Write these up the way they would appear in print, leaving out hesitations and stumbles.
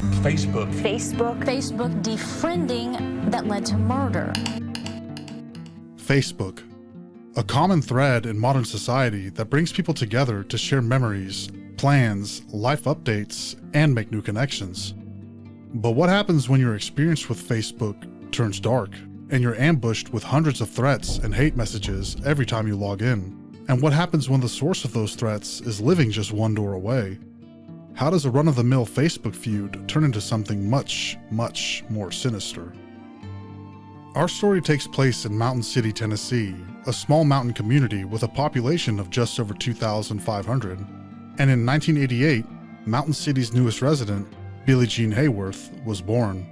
Facebook defriending that led to murder. Facebook, a common thread in modern society that brings people together to share memories, plans, life updates, and make new connections. But what happens when your experience with Facebook turns dark, and you're ambushed with hundreds of threats and hate messages every time you log in? And what happens when the source of those threats is living just one door away? How does a run-of-the-mill Facebook feud turn into something much, much more sinister? Our story takes place in Mountain City, Tennessee, a small mountain community with a population of just over 2,500. And in 1988, Mountain City's newest resident, Billie Jean Hayworth, was born.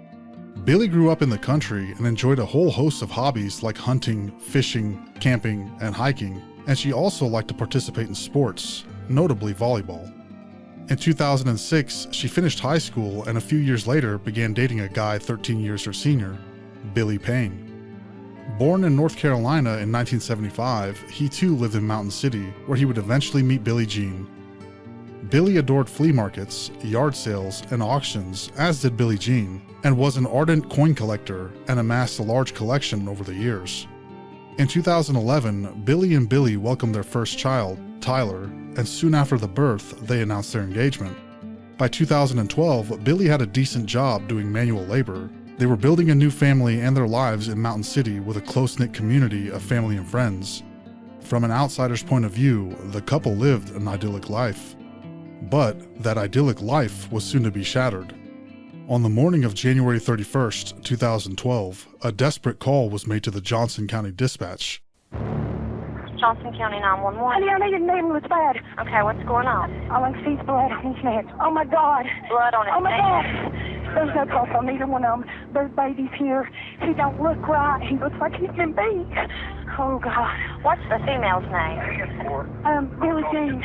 Billie grew up in the country and enjoyed a whole host of hobbies like hunting, fishing, camping, and hiking, and she also liked to participate in sports, notably volleyball. In 2006, she finished high school and a few years later began dating a guy 13 years her senior, Payne. Born in North Carolina in 1975, he too lived in Mountain City, where he would eventually meet Billie Jean. Billie adored flea markets, yard sales, and auctions, as did Billie Jean, and was an ardent coin collector and amassed a large collection over the years. In 2011, Billie and Billy welcomed their first child, Tyler, and soon after the birth, they announced their engagement. By 2012, Billie had a decent job doing manual labor. They were building a new family and their lives in Mountain City with a close-knit community of family and friends. From an outsider's point of view, the couple lived an idyllic life. But that idyllic life was soon to be shattered. On the morning of January 31st, 2012, a desperate call was made to the Johnson County Dispatch. Johnson County 911. Honey, I need an ambulance bad. Okay, what's going on? All I see is blood on his neck. Oh my God. Blood on his Oh my neck? God. There's no pulse on either one of them. There's babies here. He don't look right. He looks like he's been beat. Oh God. What's the female's name? Billie Jean.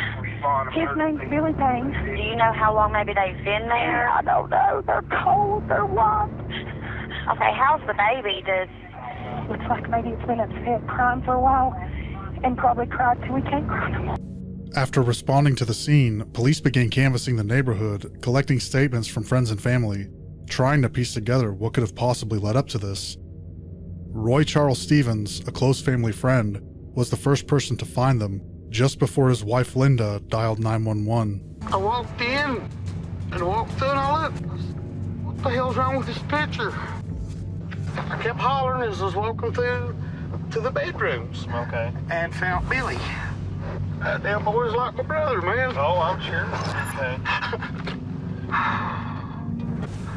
His name's Billie Payne. Do you know how long maybe they've been there? I don't know. They're cold. They're white. Okay, how's the baby? Looks like maybe it's been upset, crying for a while, and probably cried till we can't cry no more. After responding to the scene, police began canvassing the neighborhood, collecting statements from friends and family, trying to piece together what could have possibly led up to this. Roy Charles Stevens, a close family friend, was the first person to find them just before his wife Linda dialed 911. I walked in and walked through and I looked. What the hell's wrong with this picture? I kept hollering as I was walking through to the bedrooms. Okay. And found Billy. That damn boy's like my brother, man. Oh, I'm sure. Okay.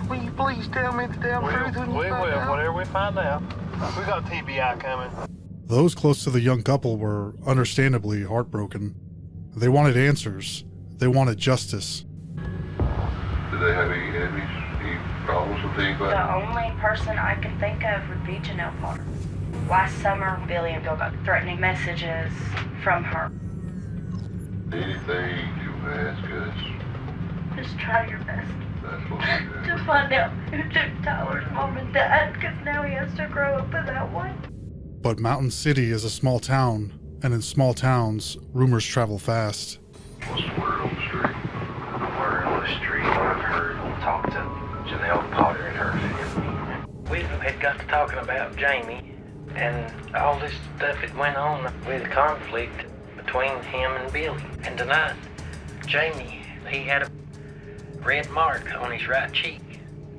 Will you please tell me the damn truth? We will, whatever we find out. We got TBI coming. Those close to the young couple were understandably heartbroken. They wanted answers. They wanted justice. Did they have any enemies, any problems with anybody? The only person I could think of would be Jenelle Potter. Last summer, Billy and Bill got threatening messages from her. Anything you ask us, Just try your best that's what we do. to find out who took Tyler's mom and dad, because now he has to grow up without one. But Mountain City is a small town, and in small towns, rumors travel fast. What's the word on the street? Word on the street, I've heard talk to Jenelle Potter and her family. We had got to talking about Jamie and all this stuff that went on with the conflict between him and Billy. And tonight, Jamie, he had a red mark on his right cheek.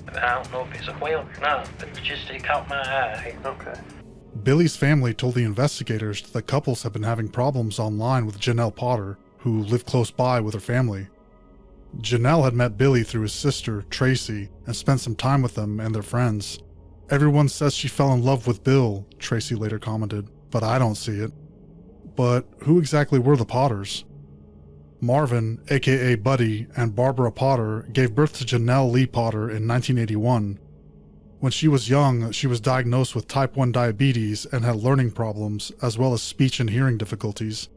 I don't know if it's a welt or not, but it caught my eye. Okay. Billy's family told the investigators that the couples had been having problems online with Jenelle Potter, who lived close by with her family. Jenelle had met Billy through his sister, Tracy, and spent some time with them and their friends. Everyone says she fell in love with Bill, Tracy later commented, but I don't see it. But who exactly were the Potters? Marvin, aka Buddy, and Barbara Potter gave birth to Jenelle Lee Potter in 1981. When she was young, she was diagnosed with type 1 diabetes and had learning problems, as well as speech and hearing difficulties.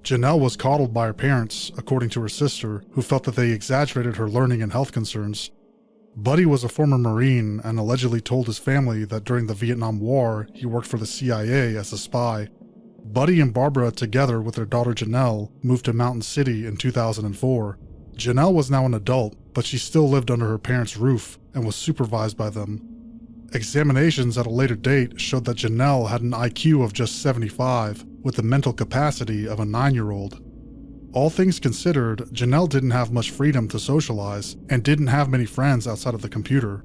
Jenelle was coddled by her parents, according to her sister, who felt that they exaggerated her learning and health concerns. Buddy was a former Marine and allegedly told his family that during the Vietnam War, he worked for the CIA as a spy. Buddy and Barbara, together with their daughter Jenelle, moved to Mountain City in 2004. Jenelle was now an adult, but she still lived under her parents' roof and was supervised by them. Examinations at a later date showed that Jenelle had an IQ of just 75, with the mental capacity of a 9-year-old. All things considered, Jenelle didn't have much freedom to socialize and didn't have many friends outside of the computer.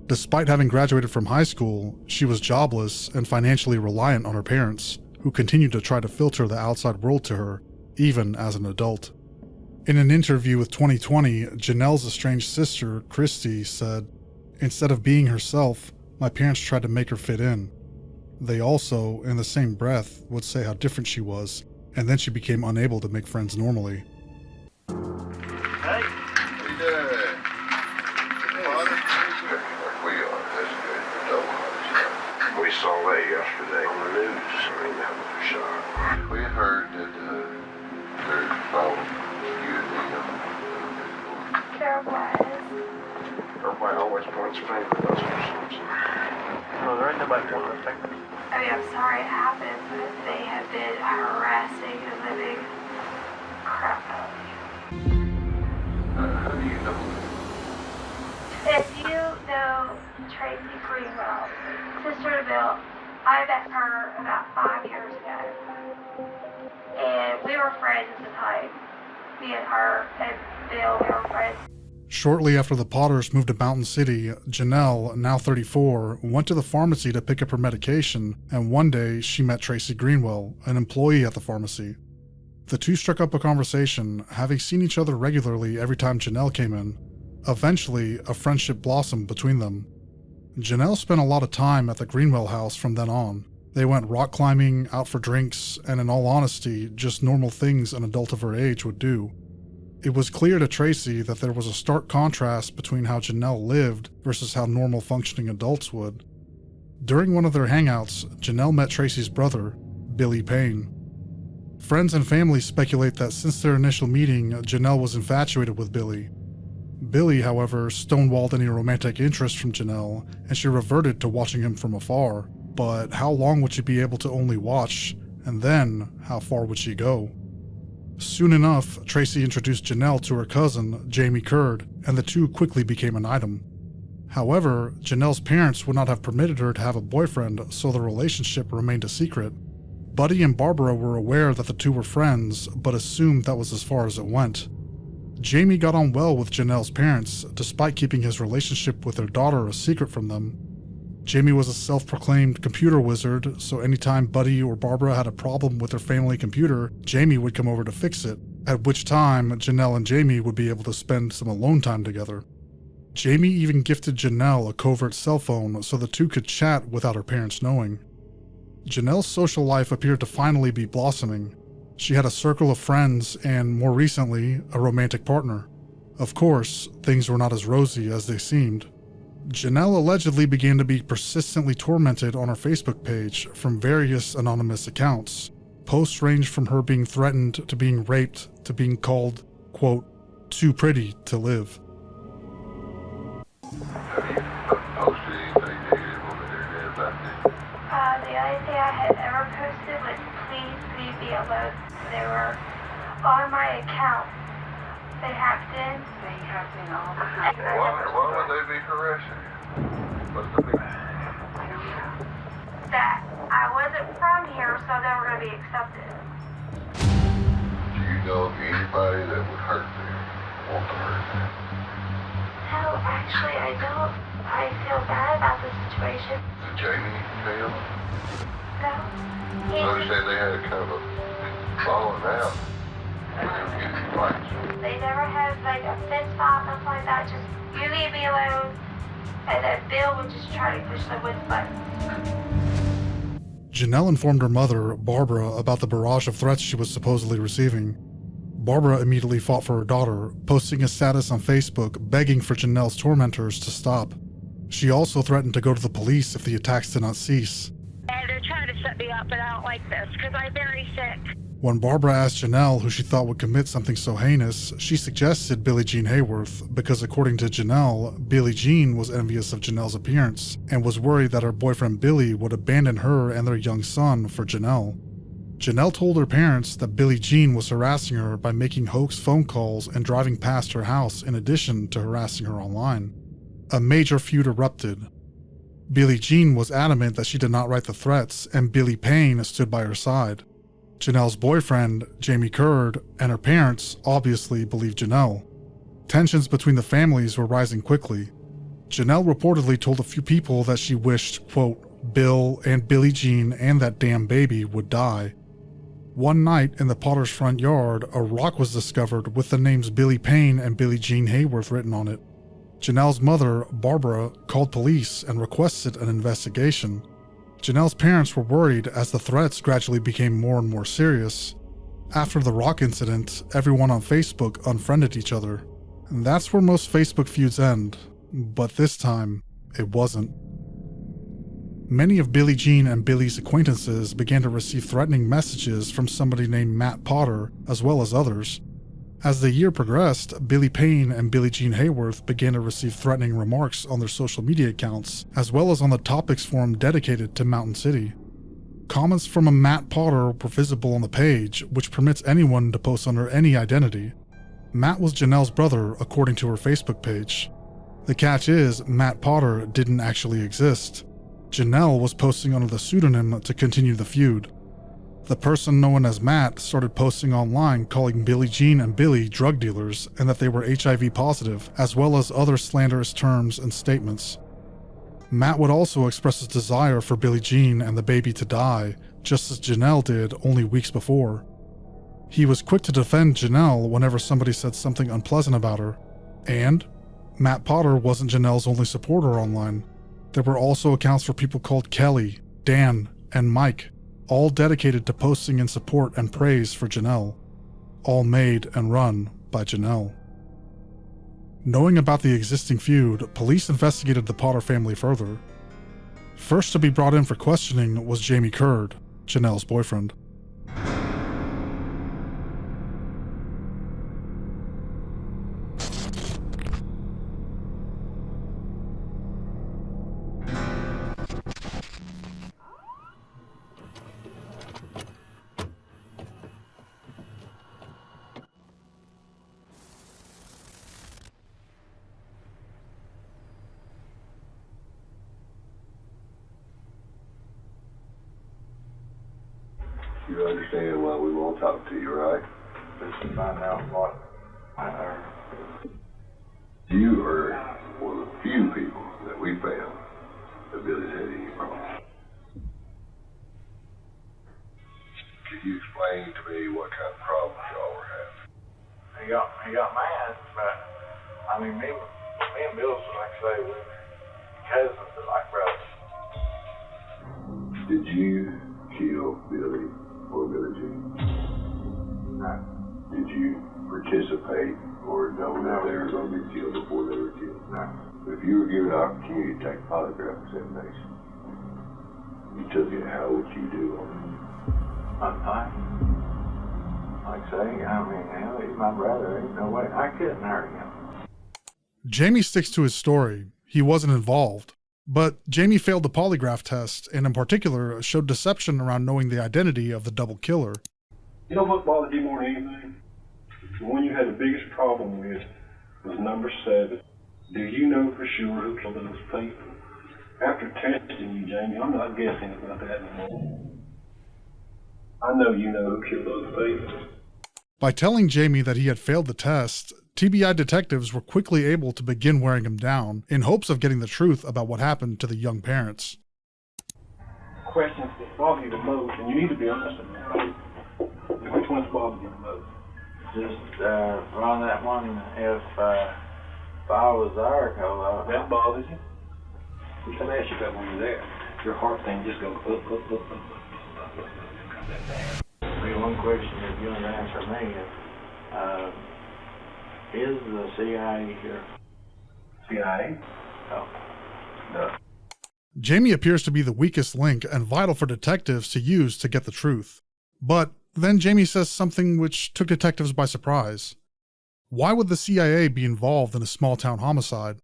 Despite having graduated from high school, she was jobless and financially reliant on her parents, who continued to try to filter the outside world to her, even as an adult. In an interview with 2020, Jenelle's estranged sister, Christy, said, "Instead of being herself, my parents tried to make her fit in. They also, in the same breath, would say how different she was, and then she became unable to make friends normally." Hey. How you doing? We are. That's good. Don't We saw that yesterday on the news. I mean, that was a shock. We heard that there's a problem with you and me. There was. Everybody always points fingers at us for something. No, there ain't nobody pointing their finger. I mean, I'm sorry it happened, but they have been harassing the living crap out of me. How do you know? If you know Tracy Greenwell, sister to Bill, I met her about 5 years ago. And we were friends at the time. Me and her and Bill, we were friends. Shortly after the Potters moved to Mountain City, Jenelle, now 34, went to the pharmacy to pick up her medication, and one day she met Tracy Greenwell, an employee at the pharmacy. The two struck up a conversation, having seen each other regularly every time Jenelle came in. Eventually, a friendship blossomed between them. Jenelle spent a lot of time at the Greenwell house from then on. They went rock climbing, out for drinks, and in all honesty, just normal things an adult of her age would do. It was clear to Tracy that there was a stark contrast between how Jenelle lived versus how normal functioning adults would. During one of their hangouts, Jenelle met Tracy's brother, Billie Payne. Friends and family speculate that since their initial meeting, Jenelle was infatuated with Billie. Billie, however, stonewalled any romantic interest from Jenelle, and she reverted to watching him from afar. But how long would she be able to only watch, and then how far would she go? Soon enough, Tracy introduced Jenelle to her cousin, Jamie Curd, and the two quickly became an item. However, Jenelle's parents would not have permitted her to have a boyfriend, so the relationship remained a secret. Buddy and Barbara were aware that the two were friends, but assumed that was as far as it went. Jamie got on well with Jenelle's parents, despite keeping his relationship with their daughter a secret from them. Jamie was a self-proclaimed computer wizard, so anytime Buddy or Barbara had a problem with their family computer, Jamie would come over to fix it, at which time Jenelle and Jamie would be able to spend some alone time together. Jamie even gifted Jenelle a covert cell phone so the two could chat without her parents knowing. Jenelle's social life appeared to finally be blossoming. She had a circle of friends and, more recently, a romantic partner. Of course, things were not as rosy as they seemed. Jenelle allegedly began to be persistently tormented on her Facebook page from various anonymous accounts. Posts ranged from her being threatened to being raped to being called, quote, too pretty to live. Have you posted anything negative on the internet about this? The only thing I had ever posted was please leave me alone. They were on my account. They hacked in. They hacked in all the time. Why would they be harassing you? What's the big... I don't know. That I wasn't from here, so they were going to be accepted. Do you know of anybody that would hurt them, want to hurt them? No, actually, I don't. I feel bad about the situation. Did Jamie tell? No. I understand they had a kind of a falling out when they were getting fights. They never had like a fist fight, nothing like that. Just you leave me alone. And then Bill would just try to push the wood button. Jenelle informed her mother, Barbara, about the barrage of threats she was supposedly receiving. Barbara immediately fought for her daughter, posting a status on Facebook begging for Jenelle's tormentors to stop. She also threatened to go to the police if the attacks did not cease. They're trying to set me up, and I don't like this because I'm very sick. When Barbara asked Jenelle who she thought would commit something so heinous, she suggested Billie Jean Hayworth because according to Jenelle, Billie Jean was envious of Jenelle's appearance and was worried that her boyfriend Billy would abandon her and their young son for Jenelle. Jenelle told her parents that Billie Jean was harassing her by making hoax phone calls and driving past her house in addition to harassing her online. A major feud erupted. Billie Jean was adamant that she did not write the threats, and Billie Payne stood by her side. Jenelle's boyfriend, Jamie Curd, and her parents obviously believed Jenelle. Tensions between the families were rising quickly. Jenelle reportedly told a few people that she wished, quote, Bill and Billie Jean and that damn baby would die. One night in the Potter's front yard, a rock was discovered with the names Billie Payne and Billie Jean Hayworth written on it. Jenelle's mother, Barbara, called police and requested an investigation. Jenelle's parents were worried as the threats gradually became more and more serious. After the rock incident, everyone on Facebook unfriended each other. And that's where most Facebook feuds end, but this time, it wasn't. Many of Billie Jean and Billie's acquaintances began to receive threatening messages from somebody named Matt Potter, as well as others. As the year progressed, Billie Payne and Billie Jean Hayworth began to receive threatening remarks on their social media accounts, as well as on the topics forum dedicated to Mountain City. Comments from a Matt Potter were visible on the page, which permits anyone to post under any identity. Matt was Jenelle's brother, according to her Facebook page. The catch is, Matt Potter didn't actually exist. Jenelle was posting under the pseudonym to continue the feud. The person known as Matt started posting online calling Billie Jean and Billie drug dealers and that they were HIV positive, as well as other slanderous terms and statements. Matt would also express his desire for Billie Jean and the baby to die, just as Jenelle did only weeks before. He was quick to defend Jenelle whenever somebody said something unpleasant about her. And Matt Potter wasn't Jenelle's only supporter online. There were also accounts for people called Kelly, Dan, and Mike, all dedicated to posting in support and praise for Jenelle, all made and run by Jenelle. Knowing about the existing feud, police investigated the Potter family further. First to be brought in for questioning was Jamie Curd, Jenelle's boyfriend. You understand why we won't talk to you, right? Just to find out what I heard. You are one of the few people that we found that Billie's had any problems. Could you explain to me what kind of problems y'all were having? He got mad, but I mean, me and Bill, like I say, we're cousins, but like brothers. Did you kill Billie or Billie Jean? No. Did you participate or know that they were going to be killed before they were killed? No. If you were given an opportunity to take a polygraph examination, you took it, how would you do on it? Like I say, I mean, hell, he's my brother. Ain't no way I couldn't hurt him. Jamie sticks to his story. He wasn't involved. But Jamie failed the polygraph test, and in particular, showed deception around knowing the identity of the double killer. You know what bothered you more than anything? The one you had the biggest problem with was number 7. Do you know for sure who killed those people? After testing you, Jamie, I'm not guessing about that anymore. I know you know who killed those people. By telling Jamie that he had failed the test, TBI detectives were quickly able to begin wearing him down in hopes of getting the truth about what happened to the young parents. Questions that bother you the most, and you need to be honest about it. Which ones bother you the most? Just run that one if I was there, cause that bothers you? Let me ask you about when you're there. Your heart thing just goes up. One question if you want to answer me is the CIA here? CIA? Oh. No. Jamie appears to be the weakest link and vital for detectives to use to get the truth. But then Jamie says something which took detectives by surprise. Why would the CIA be involved in a small-town homicide?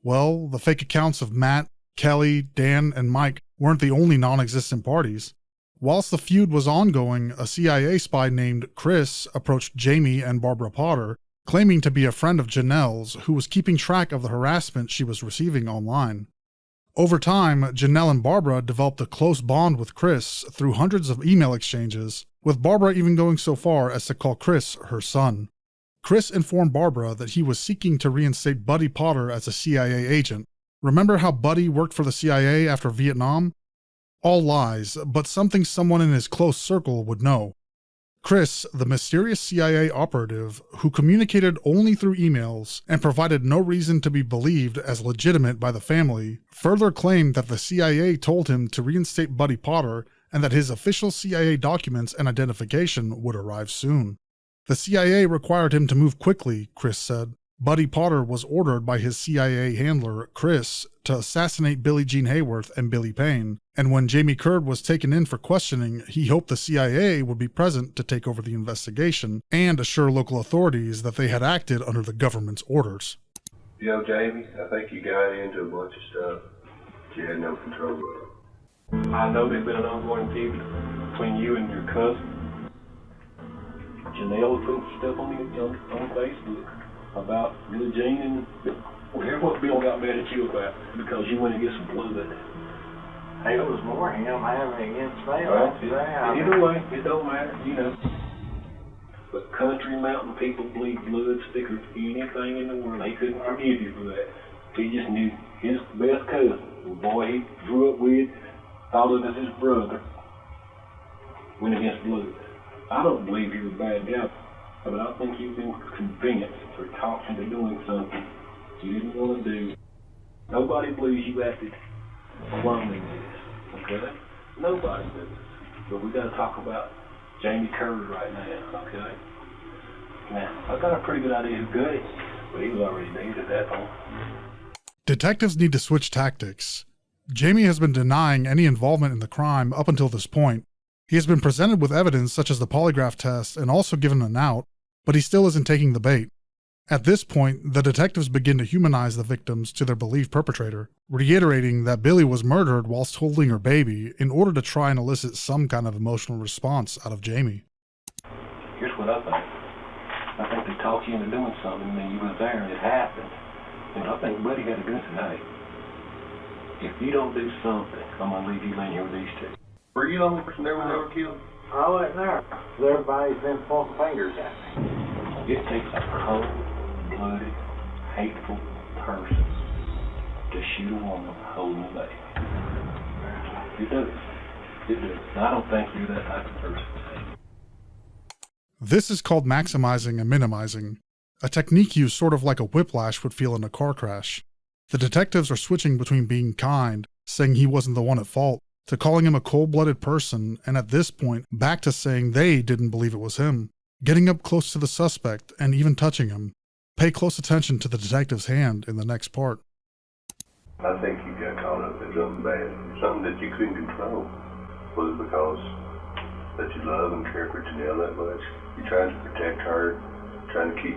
Well, the fake accounts of Matt, Kelly, Dan, and Mike weren't the only non-existent parties. Whilst the feud was ongoing, a CIA spy named Chris approached Jamie and Barbara Potter, claiming to be a friend of Jenelle's who was keeping track of the harassment she was receiving online. Over time, Jenelle and Barbara developed a close bond with Chris through hundreds of email exchanges, with Barbara even going so far as to call Chris her son. Chris informed Barbara that he was seeking to reinstate Buddy Potter as a CIA agent. Remember how Buddy worked for the CIA after Vietnam? All lies, but something someone in his close circle would know. Chris, the mysterious CIA operative who communicated only through emails and provided no reason to be believed as legitimate by the family, further claimed that the CIA told him to reinstate Buddy Potter and that his official CIA documents and identification would arrive soon. The CIA required him to move quickly, Chris said. Buddy Potter was ordered by his CIA handler, Chris, to assassinate Billie Jean Hayworth and Billy Payne, and when Jamie Curd was taken in for questioning, he hoped the CIA would be present to take over the investigation and assure local authorities that they had acted under the government's orders. You know, Jamie, I think you got into a bunch of stuff that you had no control over. I know there's been an ongoing feud between you and your cousin. Jenelle put stuff on Facebook about Billie Jean and well, here's what Bill got mad at you about because you went and get some blood. Hey, it was more him having against me. Well, either way, it don't matter, you know. But country mountain people bleed blood thicker than anything in the world. He couldn't forgive you for that. He just knew his best cousin, the boy he grew up with, thought of as his brother, went against blood. I don't believe you're a bad guy, but I think you've been convinced or talked into doing something you didn't want to do. Nobody believes you acted alone in this, okay? Nobody does. But we got to talk about Jamie Curd right now, okay? Now, I got a pretty good idea who got it, but he was already dead at that point. Detectives need to switch tactics. Jamie has been denying any involvement in the crime up until this point. He has been presented with evidence such as the polygraph test and also given an out, but he still isn't taking the bait. At this point, the detectives begin to humanize the victims to their believed perpetrator, reiterating that Billie was murdered whilst holding her baby in order to try and elicit some kind of emotional response out of Jamie. Here's what I think. I think they talked you into doing something and then you were there and it happened. And I think Buddy had a good tonight. If you don't do something, I'm going to leave you laying here with these two. Were you the only person there when they were killed? I wasn't there. Everybody's been pointing fingers at me. It takes a cold-blooded, hateful person to shoot a woman holding a baby. It does. It does. I don't think you're that type of person. This is called maximizing and minimizing, a technique used sort of like a whiplash would feel in a car crash. The detectives are switching between being kind, saying he wasn't the one at fault, to calling him a cold-blooded person, and at this point, back to saying they didn't believe it was him, getting up close to the suspect and even touching him. Pay close attention to the detective's hand in the next part. I think you got caught up in something bad, something that you couldn't control. Was it because that you love and care for Jenelle that much? You trying to protect her, trying to keep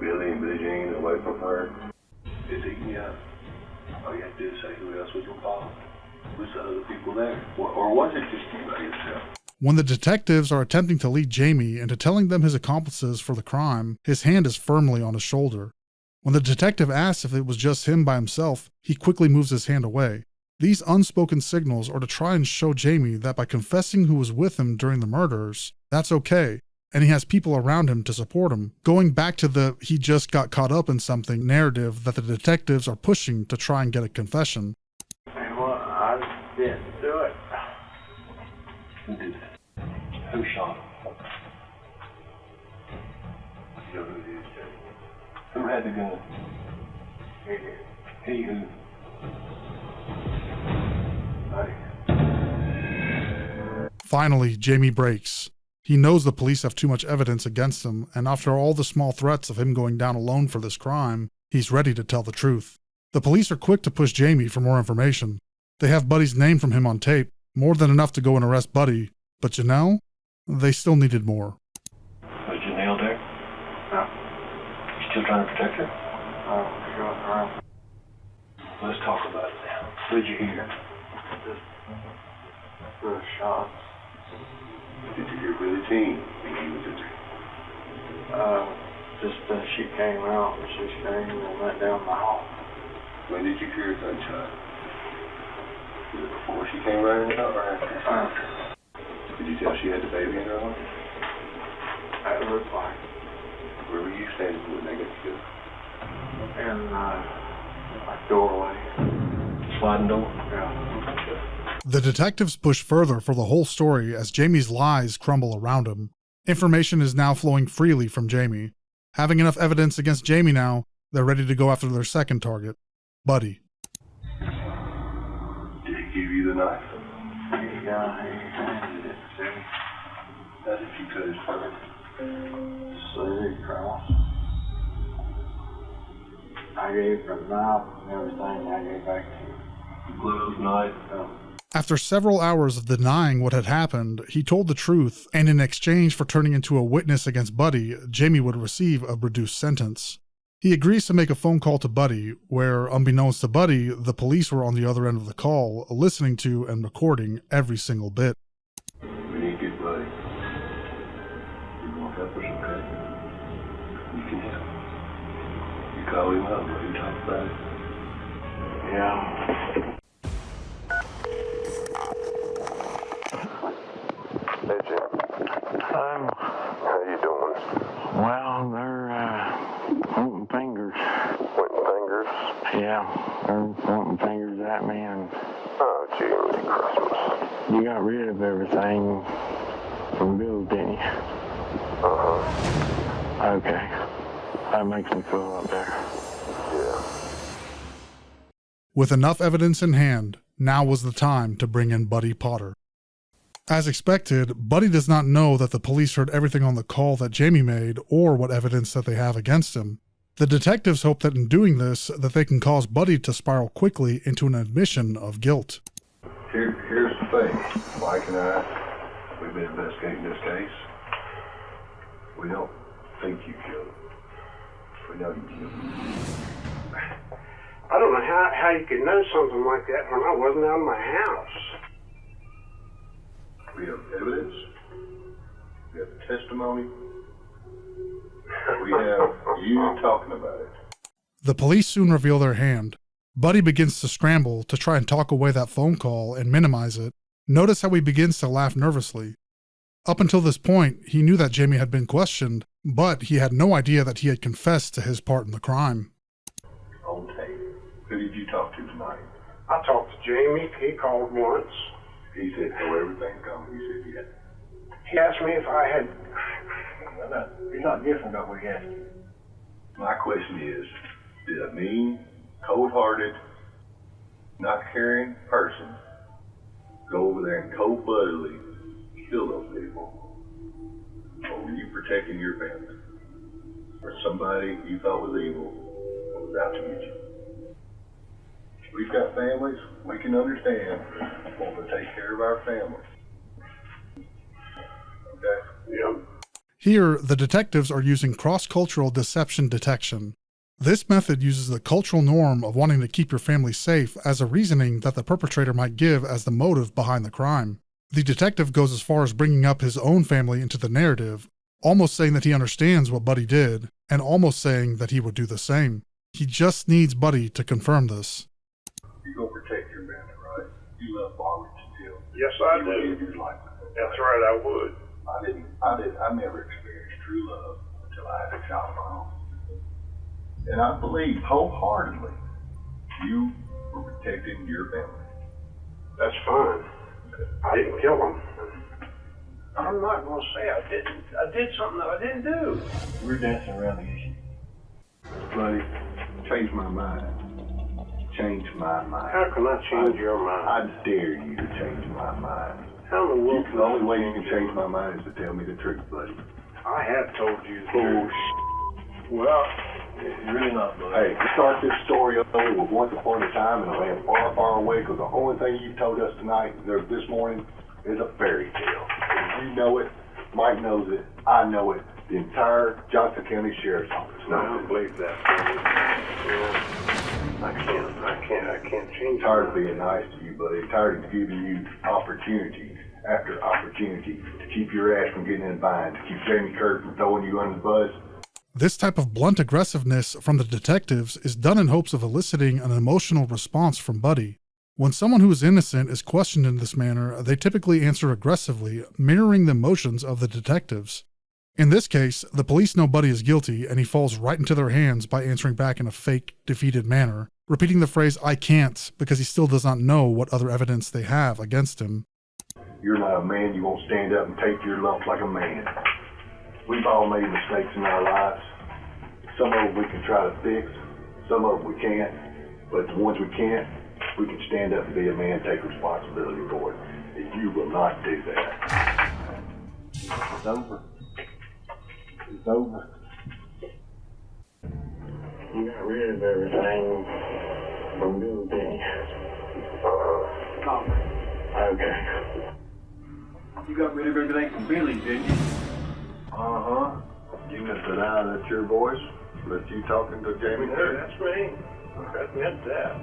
Billie and Billie Jean away from her? It's eating you up. All you have to do is say who else was involved. Was the other people there? Or was it just you by yourself? When the detectives are attempting to lead Jamie into telling them his accomplices for the crime, his hand is firmly on his shoulder. When the detective asks if it was just him by himself, he quickly moves his hand away. These unspoken signals are to try and show Jamie that by confessing who was with him during the murders, that's okay, and he has people around him to support him, going back to the he just got caught up in something narrative that the detectives are pushing to try and get a confession. I didn't do it. Who did it? Who shot him? You know who it is, Jamie. Who had the gun? He did. He who? Finally, Jamie breaks. He knows the police have too much evidence against him, and after all the small threats of him going down alone for this crime, he's ready to tell the truth. The police are quick to push Jamie for more information. They have Buddy's name from him on tape, more than enough to go and arrest Buddy, but Jenelle? They still needed more. Was Jenelle there? No. You still trying to protect her? She wasn't around. Let's talk about it now. What did you hear? Just the shots Did you hear Billie Jean when he was in there? She came out and she screamed and went down the hall. When did you hear her gunshot? Was it before she came running out or after? Did you tell she had the baby in her arms? It looked like. Where were you standing when they got you? In a doorway. Sliding door? Yeah. The detectives push further for the whole story as Jamie's lies crumble around him. Information is now flowing freely from Jamie. Having enough evidence against Jamie now, they're ready to go after their second target, Buddy. Did he give you the knife? Yeah, he handed it to me. How did you cut his throat? Slitted across. I gave her the knife and everything I gave back to him. The gloves, knife? After several hours of denying what had happened, he told the truth, and in exchange for turning into a witness against Buddy, Jamie would receive a reduced sentence. He agrees to make a phone call to Buddy, where, unbeknownst to Buddy, the police were on the other end of the call, listening to and recording every single bit. We need to get Buddy. You won't help us, okay? You can help. You call him up, will you talk about it? Yeah. Hey, Jim. How you doing? Well, they're pointing fingers. Pointing fingers? Yeah, they're pointing fingers at me, and Oh, Jiminy Christmas. you got rid of everything from Bill, didn't you? Uh-huh. Okay. That makes me feel up there. Yeah. With enough evidence in hand, now was the time to bring in Buddy Potter. As expected, Buddy does not know that the police heard everything on the call that Jamie made or what evidence that they have against him. The detectives hope that in doing this, that they can cause Buddy to spiral quickly into an admission of guilt. Here's the thing. Mike and I, we've been investigating this case. We don't think you killed him. We know you killed him. I don't know how you could know something like that when I wasn't out of my house. We have evidence. We have testimony. We have you talking about it. The police soon reveal their hand. Buddy begins to scramble to try and talk away that phone call and minimize it. Notice how he begins to laugh nervously. Up until this point, he knew that Jamie had been questioned, but he had no idea that he had confessed to his part in the crime. On tape. Who did you talk to tonight? I talked to Jamie. He called once. He said, "Oh, everything's gone." You said, "Yeah." He asked me if I had... No, you're not different than what we asked you. My question is, did a mean, cold-hearted, not caring person go over there and cold-bloodedly kill those people? Or were you protecting your family? Or somebody you thought was evil was out to get you? We've got families. We can understand. We want to take care of our families. Okay? Yeah. Here, the detectives are using cross-cultural deception detection. This method uses the cultural norm of wanting to keep your family safe as a reasoning that the perpetrator might give as the motive behind the crime. The detective goes as far as bringing up his own family into the narrative, almost saying that he understands what Buddy did, and almost saying that he would do the same. He just needs Buddy to confirm this. You're going to protect your family, right? You love Barbara still. Yes, I You do. would give your life. That's right, I would. I never experienced true love until I had a child of my own. And I believe wholeheartedly you were protecting your family. That's fine. I didn't kill him. I'm not going to say I didn't. I did something that I didn't do. We're dancing around the issue. Buddy, change my mind. Change my mind. How can I change your mind? I dare you to change my mind. How in the world The only way you can change my mind is to tell me the truth, buddy. I have told you the truth. Well, You're really not, buddy. Hey, start this story over with once upon a time and land far, far away, because the only thing you told us tonight, this morning, is a fairy tale. And you know it, Mike knows it, I know it, the entire Johnson County Sheriff's Office I knows don't it. believe that. Yeah. I can't change. Tired of being nice to you, buddy. Tired of giving you opportunity after opportunity to keep your ass from getting in a bind, to keep Jamie Kirk from throwing you under the bus. This type of blunt aggressiveness from the detectives is done in hopes of eliciting an emotional response from Buddy. When someone who is innocent is questioned in this manner, they typically answer aggressively, mirroring the emotions of the detectives. In this case, the police know Buddy is guilty, and he falls right into their hands by answering back in a fake, defeated manner, repeating the phrase, "I can't," because he still does not know what other evidence they have against him. You're not a man. You won't stand up and take your lumps like a man. We've all made mistakes in our lives. Some of them we can try to fix, some of them we can't, but the ones we can't, we can stand up and be a man, take responsibility for it. And you will not do that. It's over. It's over. You got rid of everything from Billie Jean. Okay. You got rid of everything from Billy, didn't you? Uh-huh. You can sit down, that's your voice. But you talking to Jamie there? That's me. Admit that.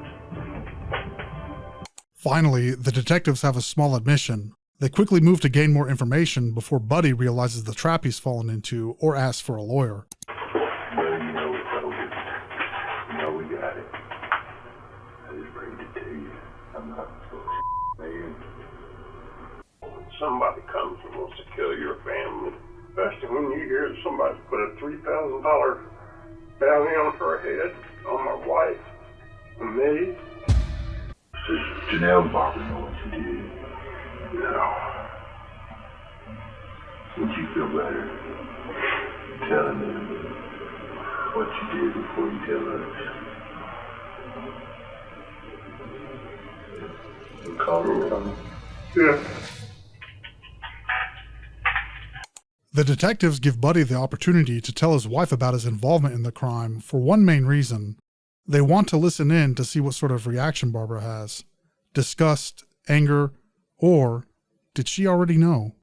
Finally, the detectives have a small admission. They quickly move to gain more information before Buddy realizes the trap he's fallen into or asks for a lawyer. Well, you know it's over. You know we got it. I just bring it to you. I'm not man. When somebody comes and wants to kill your family, especially when you hear that somebody's put a $3,000 bounty on her head, on my wife, and me. Does Jenelle Barber know what you did? No. Would you feel better telling them what you did before you tell us? You call her something? Yeah. The detectives give Buddy the opportunity to tell his wife about his involvement in the crime for one main reason. They want to listen in to see what sort of reaction Barbara has. Disgust, anger, or did she already know?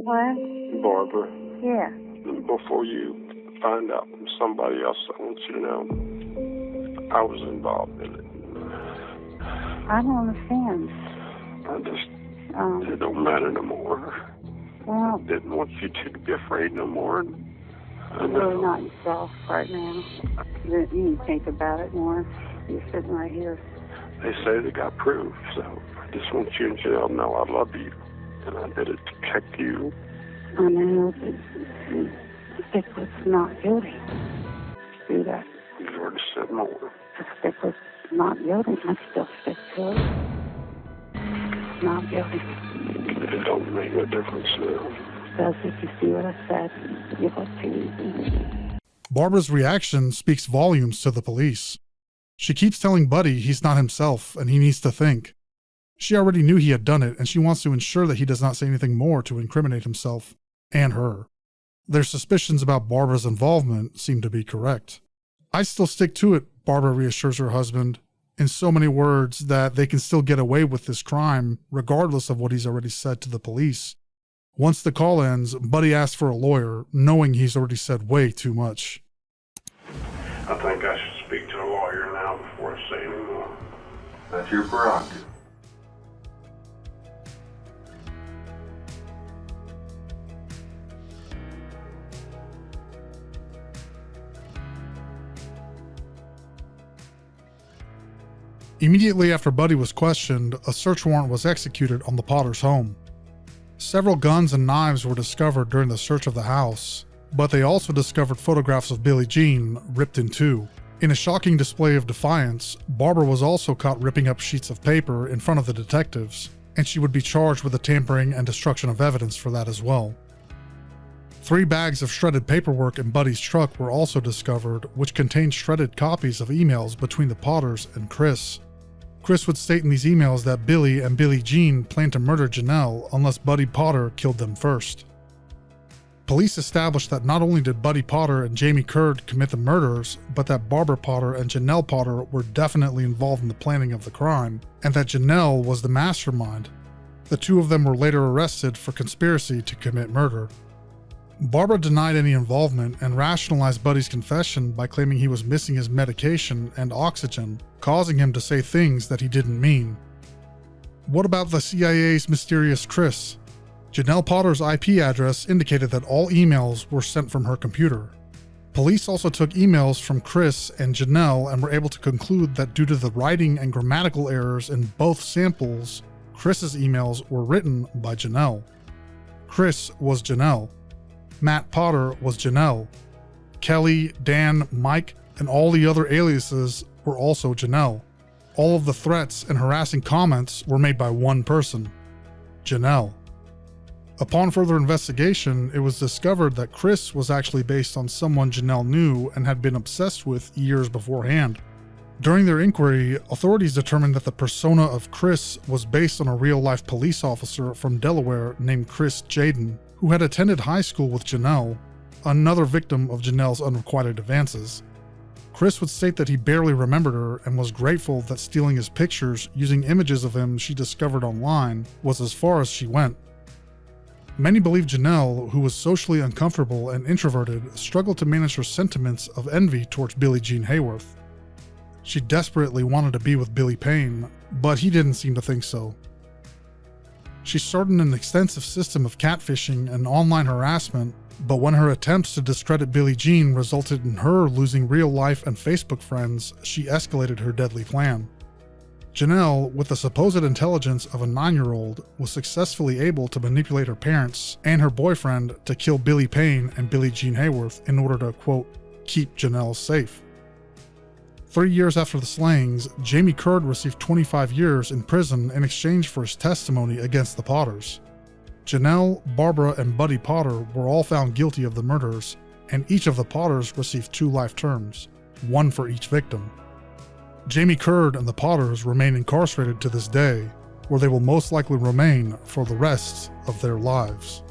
What? Barbara, Yeah. before you find out from somebody else, I want you to know I was involved in it. I don't understand. It don't matter no more. Well, I didn't want you to be afraid no more. you're really not yourself right now. You need to think about it more. You're sitting right here. They say they got proof, so I just want you and Jenelle to know I love you, and I did it to protect you. I know that stick with not guilty. Do that. You've already said more. To stick with not guilty, I still stick to it. Not guilty. It don't make no difference now. Does if you see what I said, it was too easy. Barbara's reaction speaks volumes to the police. She keeps telling Buddy he's not himself and he needs to think. She already knew he had done it, and she wants to ensure that he does not say anything more to incriminate himself and her. Their suspicions about Barbara's involvement seem to be correct. "I still stick to it," Barbara reassures her husband, in so many words that they can still get away with this crime regardless of what he's already said to the police. Once the call ends, Buddy asks for a lawyer, knowing he's already said way too much. I think I should speak to a lawyer now before I say any more. That's your prerogative. Immediately after Buddy was questioned, a search warrant was executed on the Potter's home. Several guns and knives were discovered during the search of the house, but they also discovered photographs of Billie Jean ripped in two. In a shocking display of defiance, Barbara was also caught ripping up sheets of paper in front of the detectives, and she would be charged with the tampering and destruction of evidence for that as well. 3 bags of shredded paperwork in Buddy's truck were also discovered, which contained shredded copies of emails between the Potters and Chris. Chris would state in these emails that Billy and Billie Jean planned to murder Jenelle unless Buddy Potter killed them first. Police established that not only did Buddy Potter and Jamie Curd commit the murders, but that Barbara Potter and Jenelle Potter were definitely involved in the planning of the crime, and that Jenelle was the mastermind. The two of them were later arrested for conspiracy to commit murder. Barbara denied any involvement and rationalized Buddy's confession by claiming he was missing his medication and oxygen, causing him to say things that he didn't mean. What about the CIA's mysterious Chris? Jenelle Potter's IP address indicated that all emails were sent from her computer. Police also took emails from Chris and Jenelle and were able to conclude that due to the writing and grammatical errors in both samples, Chris's emails were written by Jenelle. Chris was Jenelle. Matt Potter was Jenelle. Kelly, Dan, Mike, and all the other aliases were also Jenelle. All of the threats and harassing comments were made by one person, Jenelle. Upon further investigation, it was discovered that Chris was actually based on someone Jenelle knew and had been obsessed with years beforehand. During their inquiry, authorities determined that the persona of Chris was based on a real-life police officer from Delaware named Chris Jaden, who had attended high school with Jenelle, another victim of Jenelle's unrequited advances. Chris would state that he barely remembered her and was grateful that stealing his pictures using images of him she discovered online was as far as she went. Many believe Jenelle, who was socially uncomfortable and introverted, struggled to manage her sentiments of envy towards Billie Jean Hayworth. She desperately wanted to be with Billy Payne, but he didn't seem to think so. She started an extensive system of catfishing and online harassment, but when her attempts to discredit Billie Jean resulted in her losing real-life and Facebook friends, she escalated her deadly plan. Jenelle, with the supposed intelligence of a 9-year-old, was successfully able to manipulate her parents and her boyfriend to kill Billy Payne and Billie Jean Hayworth in order to, quote, keep Jenelle safe. 3 years after the slayings, Jamie Curd received 25 years in prison in exchange for his testimony against the Potters. Jenelle, Barbara, and Buddy Potter were all found guilty of the murders, and each of the Potters received 2 life terms, one for each victim. Jamie Curd and the Potters remain incarcerated to this day, where they will most likely remain for the rest of their lives.